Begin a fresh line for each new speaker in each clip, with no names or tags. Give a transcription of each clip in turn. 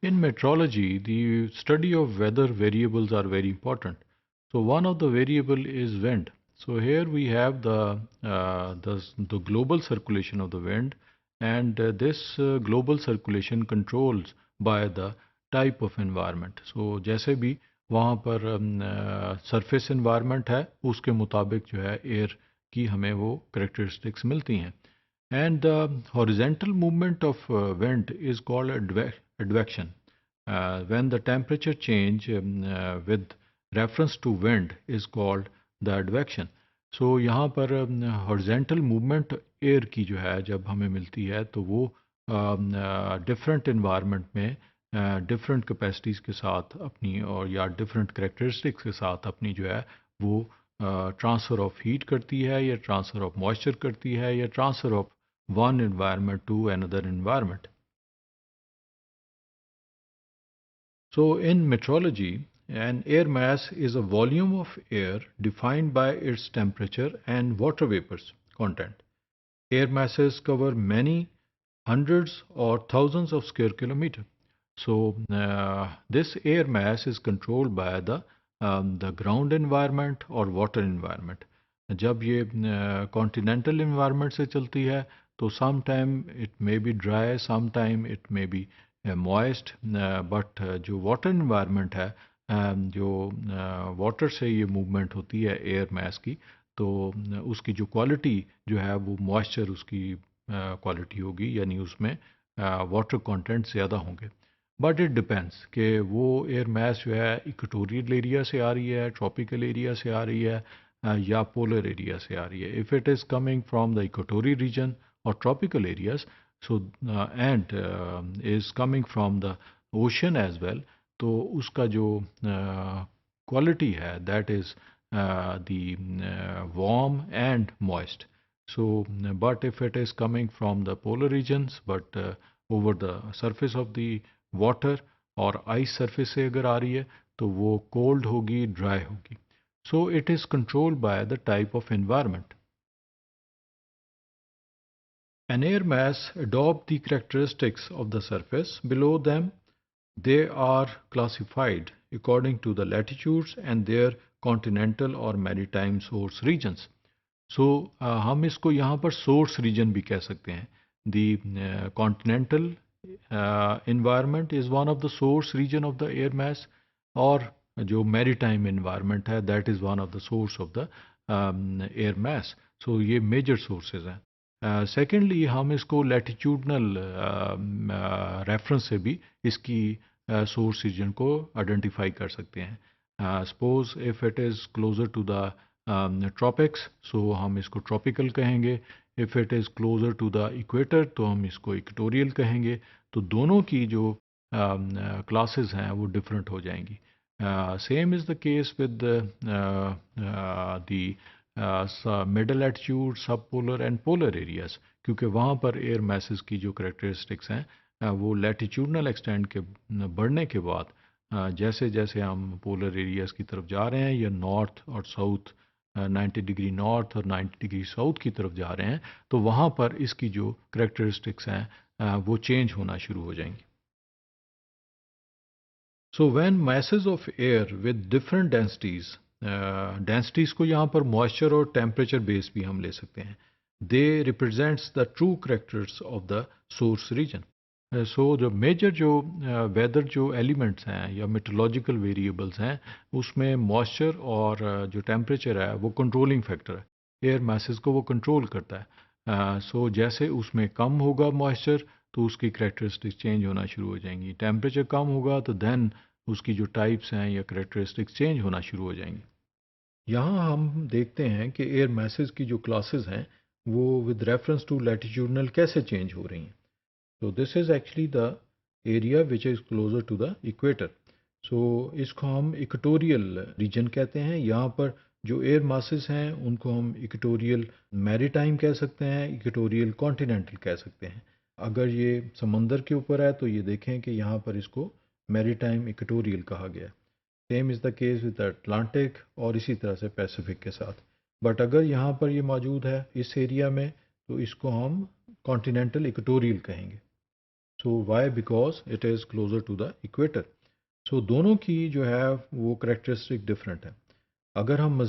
In meteorology, the study of weather variables are very important. So one of the variable is wind. So here we have the global circulation of the wind, and this global circulation controls by the type of environment. So जैसे भी वहाँ पर surface environment है, उसके मुताबिक जो है air की हमें वो characteristics मिलती हैं. And the horizontal movement of wind is called advection. When the temperature change with reference to wind is called the advection. So यहाँ पर horizontal movement air की जो है जब हमें मिलती है तो वो different environment में different capacities के साथ अपनी और या different characteristics के साथ अपनी जो है वो ट्रांसफ़र ऑफ हीट करती है या ट्रांसफ़र ऑफ मॉइस्चर करती है या transfer of one environment to another environment. So in meteorology, an air mass is a volume of air defined by its temperature and water vapors content. Air masses cover many hundreds or thousands of square kilometers. So this air mass is controlled by the ground environment or water environment. जब ये continental environment से चलती है तो sometime it may be dry, sometime it may be moist, but जो water environment है जो water से ये movement होती है air mass की तो उसकी जो क्वालिटी जो है वो मॉइस्चर उसकी क्वालिटी होगी यानी उसमें वाटर कंटेंट ज़्यादा होंगे. बट इट डिपेंड्स कि वो एयर मास जो है इक्वेटोरियल एरिया से आ रही है, ट्रॉपिकल एरिया से आ रही है या पोलर एरिया से आ रही है. If it is coming from the equatorial region और tropical areas so and is coming from the ocean as well तो उसका जो क्वालिटी है that is the warm and moist. So, but if it is coming from the polar regions, but over the surface of the water और ice surface से अगर आ रही है तो वो cold होगी, dry होगी. So it is controlled by the type of environment. An air mass adopt the characteristics of the surface below them. They are classified according to the latitudes and their continental or maritime source regions. So हम इसको यहाँ पर source region भी कह सकते हैं. The continental environment is one of the source region of the air mass और जो maritime environment है that is one of the source of the air mass. So ये major sources हैं. Secondly हम इसको latitudinal reference से भी इसकी source region को identify कर सकते हैं. Suppose if it is closer to the tropics, so हम इसको tropical कहेंगे. If it is closer to the equator, तो हम इसको equatorial कहेंगे. तो दोनों की जो classes हैं वो different हो जाएंगी. Same is the case with the middle latitude, subpolar and polar areas. क्योंकि वहाँ पर air masses की जो characteristics हैं वो latitudinal extent के बढ़ने के बाद जैसे जैसे हम पोलर एरियाज की तरफ जा रहे हैं या नॉर्थ और साउथ 90 डिग्री नॉर्थ और 90 डिग्री साउथ की तरफ जा रहे हैं तो वहाँ पर इसकी जो करेक्टरिस्टिक्स हैं वो चेंज होना शुरू हो जाएंगी. So when masses of air with different densities densities को यहाँ पर मॉइस्चर और टेम्परेचर बेस भी हम ले सकते हैं. They represents the true characters of the source region. So जो मेजर जो वेदर जो एलिमेंट्स हैं या मेट्रोलॉजिकल वेरिएबल्स हैं उसमें मॉइस्चर और जो टेम्परेचर है वो कंट्रोलिंग फैक्टर है. एयर मासेस को वो कंट्रोल करता है. सो जैसे उसमें कम होगा मॉइस्चर तो उसकी करेक्टरिस्टिक्स चेंज होना शुरू हो जाएंगी. टेम्परेचर कम होगा तो देन उसकी जो टाइप्स हैं या करेक्टरिस्टिक्स चेंज होना शुरू हो जाएंगी. यहाँ हम देखते हैं कि एयर मासेस की जो क्लासेस हैं वो विद रेफरेंस टू लैटिट्यूडनल कैसे चेंज हो रही हैं. So this is actually the area which is closer to the equator. So इसको हम इक्वेटोरियल रीजन कहते हैं. यहाँ पर जो एयर मासेस हैं उनको हम इक्वेटोरियल मैरीटाइम कह सकते हैं, इक्वेटोरियल कॉन्टिनेंटल कह सकते हैं. अगर ये समंदर के ऊपर है तो ये देखें कि यहाँ पर इसको मैरीटाइम इक्वेटोरियल कहा गया. Same is the case with Atlantic और इसी तरह से पैसिफिक के साथ. बट अगर यहाँ पर ये मौजूद है इस एरिया में तो इसको हम कॉन्टिनेंटल इक्वेटोरियल कहेंगे. So why because it is closer to the equator. So दोनों की जो है वो करेक्टरिस्टिक डिफरेंट है। अगर हम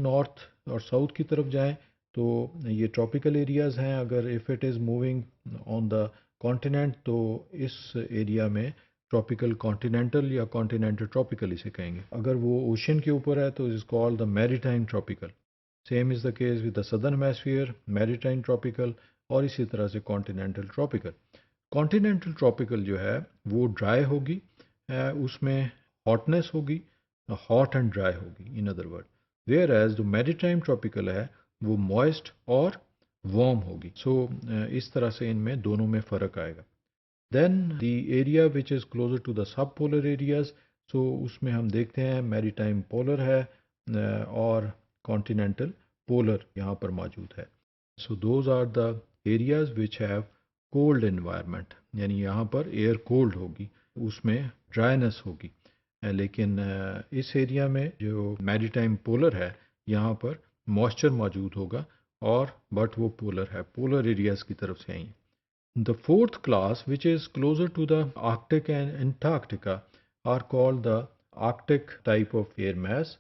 नॉर्थ और साउथ की तरफ जाएं तो ये ट्रॉपिकल एरियाज़ हैं। अगर if it is moving on the continent तो इस एरिया में ट्रॉपिकल कॉन्टिनेंटल या कॉन्टिनेंटल ट्रॉपिकल इसे कहेंगे। अगर वो ओशन के ऊपर है तो is called the maritime tropical. Same is the case with the southern hemisphere, maritime tropical, और इसी तरह से कॉन्टिनेंटल ट्रॉपिकल। कॉन्टिनेंटल ट्रॉपिकल जो है वो ड्राई होगी, उसमें हॉटनेस होगी, हॉट एंड ड्राई होगी in other word. Whereas जो मैरीटाइम ट्रॉपिकल है वो मॉइस्ट और वार्म होगी। सो इस तरह से इनमें दोनों में फ़र्क आएगा। Then the area which is closer to the sub polar areas, so उसमें हम देखते हैं मैरीटाइम पोलर है और कॉन्टिनेंटल पोलर यहाँ पर मौजूद है। So those are the areas which have cold environment, यानी यहाँ पर एयर कोल्ड होगी, उसमें ड्राइनेस होगी। लेकिन इस एरिया में जो मैरीटाइम पोलर है यहाँ पर मॉइस्चर मौजूद होगा, और बट वो पोलर है, पोलर एरियाज की तरफ से आई। The fourth class, which is closer to the Arctic and Antarctica, are called the Arctic type of air mass.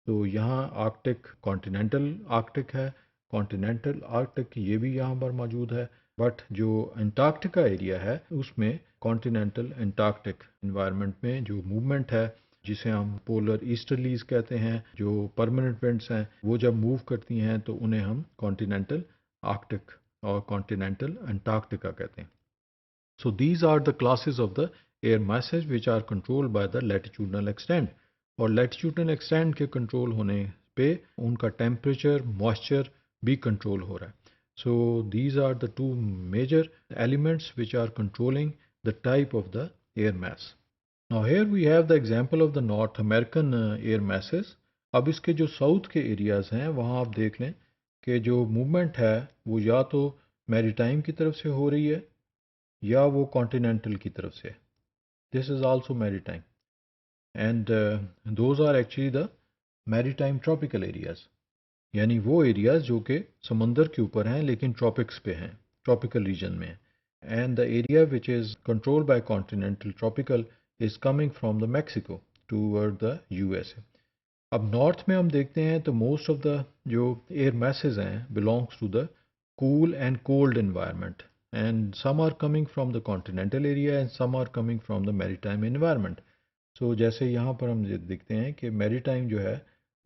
तो यहाँ आर्कटिक कॉन्टिनेंटल आर्कटिक है, कॉन्टिनेंटल आर्कटिक ये भी यहाँ पर मौजूद है, बट जो अंटार्कटिका एरिया है उसमें कॉन्टिनेंटल अंटार्कटिक इन्वायरमेंट में जो मूवमेंट है, जिसे हम पोलर ईस्टर्लीज कहते हैं, जो परमानेंट विंड्स हैं वो जब मूव करती हैं तो उन्हें हम कॉन्टिनेंटल आर्कटिक और कॉन्टिनेंटल अंटार्कटिका कहते हैं। So these are the classes of the air masses which are controlled by the latitudinal extent. और लैटिट्यूडनल एक्सटेंट के कंट्रोल होने पे उनका टेम्परेचर, मॉइस्चर भी कंट्रोल हो रहा है। So these are the two major elements which are controlling the type of the air mass. Now here we have the example of the North American air masses. अब इसके जो south के areas हैं वहाँ आप देख लें कि जो मूवमेंट है वो या तो मैरीटाइम की तरफ से हो रही है या वो कॉन्टिनेंटल की तरफ से। This is also maritime, and those are actually the maritime tropical areas, यानी वो एरियाज जो कि समंदर के ऊपर हैं लेकिन ट्रॉपिक्स पे हैं, ट्रॉपिकल रीजन में हैं। And the area which is controlled by continental tropical is coming from the Mexico toward the USA. अब नॉर्थ में हम देखते हैं तो मोस्ट ऑफ द जो एयर मैसेज हैं belongs to the cool and cold environment, and some are coming from the continental area and some are coming from the maritime environment. So जैसे यहाँ पर हम देखते हैं कि मैरीटाइम जो है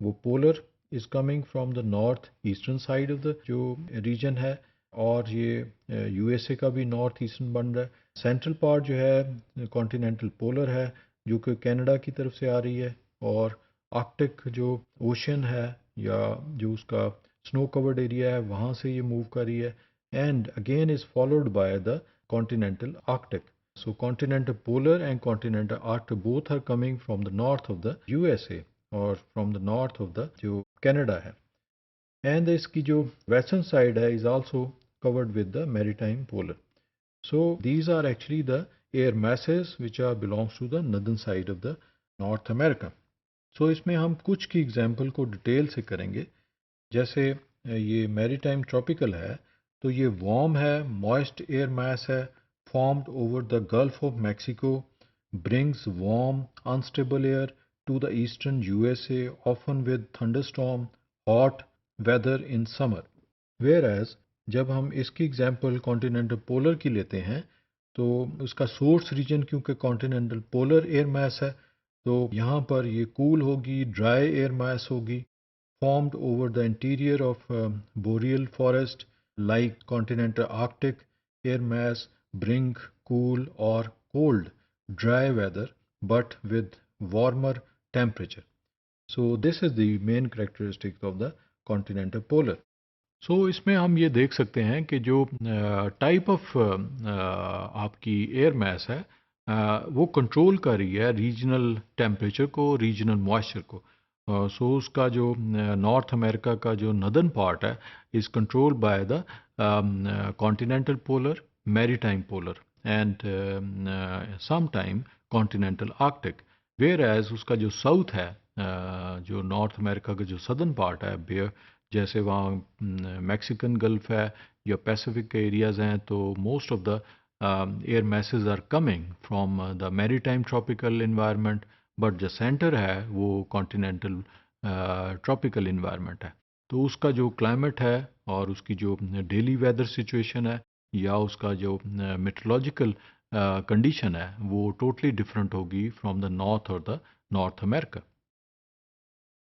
वो polar is coming from the north eastern side of the जो रीजन है, और ये यूएसए का भी नॉर्थ ईस्टर्न बन रहा है। सेंट्रल पार्ट जो है कॉन्टिनेंटल पोलर है जो कि कनाडा की तरफ से आ रही है, और आर्कटिक जो ओशन है या जो उसका स्नो कवर्ड एरिया है वहाँ से ये मूव कर रही है, and again is followed by the continental Arctic. So continental polar and continental Arctic both are coming from the north of the USA or from the north of the जो Canada है, and इसकी जो western side है is also covered with the maritime polar. So these are actually the air masses which are belongs to the northern side of the North America. So इसमें हम कुछ की example को detail से करेंगे। जैसे ये मैरीटाइम ट्रॉपिकल है तो ये वार्म है, मॉइस्ट एयर मास है, formed over the Gulf of Mexico, brings warm, unstable air to the eastern USA, often with thunderstorm, hot weather in summer. Whereas जब हम इसकी एग्जांपल कॉन्टिनेंटल पोलर की लेते हैं तो उसका सोर्स रीजन क्योंकि कॉन्टिनेंटल पोलर एयर मास है तो यहाँ पर ये कूल होगी, ड्राई एयर मास होगी, formed over the interior of boreal forest like continental Arctic air mass bring cool or cold dry weather but with warmer temperature. So this is the main characteristic of the continental polar. सो इसमें हम ये देख सकते हैं कि जो type of आपकी air mass है वो कंट्रोल कर रही है रीजनल टेम्परेचर को, रीजनल मॉइस्चर को। सो उसका जो नॉर्थ अमेरिका का जो नदर्न पार्ट है is controlled by the continental polar, maritime polar and some time continental Arctic. Whereas उसका जो साउथ है जो नॉर्थ अमेरिका का जो सदर्न पार्ट है बेयर, जैसे वहाँ मैक्सिकन गल्फ है या पैसिफिक के एरियाज़ हैं, तो most of the air masses are coming from the maritime tropical environment, but जो सेंटर है वो कॉन्टिनेंटल ट्रॉपिकल इन्वायरमेंट है। तो उसका जो क्लाइमेट है और उसकी जो डेली वेदर सिचुएशन है या उसका जो मेट्रोलॉजिकल कंडीशन है वो टोटली डिफरेंट होगी फ्रॉम द नॉर्थ और द नॉर्थ अमेरिका।